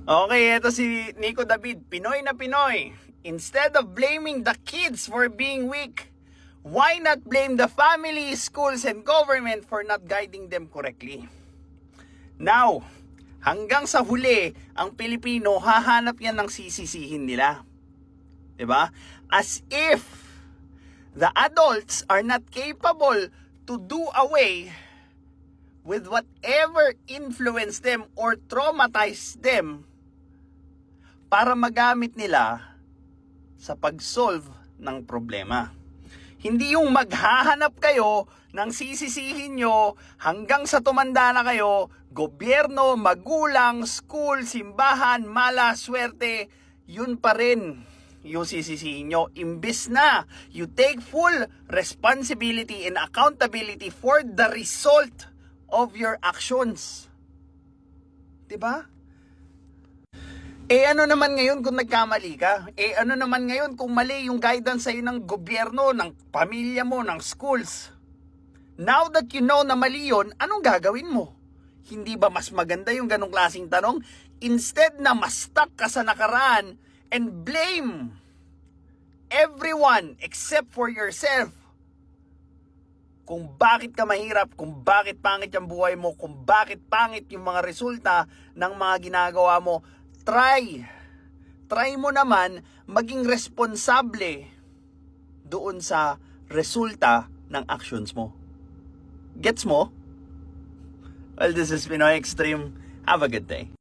Okay, ito si Nico David, Pinoy na Pinoy. Instead of blaming the kids for being weak, why not blame the family, schools, and government for not guiding them correctly? Now, hanggang sa huli, ang Pilipino, hahanap yan ng sisisihin nila. 'Di ba? As if the adults are not capable to do away with whatever influenced them or traumatized them para magamit nila sa pag-solve ng problema. Hindi yung maghahanap kayo ng sisisihin nyo hanggang sa tumanda na kayo, gobyerno, magulang, school, simbahan, mala, swerte, yun pa rin yung sisisihin nyo. Imbis na you take full responsibility and accountability for the result of your actions. Diba? Ano naman ngayon kung nagkamali ka? Ano naman ngayon kung mali yung guidance sa'yo ng gobyerno, ng pamilya mo, ng schools? Now that you know na mali yun, anong gagawin mo? Hindi ba mas maganda yung ganong klaseng tanong? Instead na mas stuck ka sa nakaraan and blame everyone except for yourself kung bakit ka mahirap, kung bakit pangit yung buhay mo, kung bakit pangit yung mga resulta ng mga ginagawa mo, try mo naman maging responsable doon sa resulta ng actions mo. Gets mo? Well, this is Pinoy Extreme. Have a good day.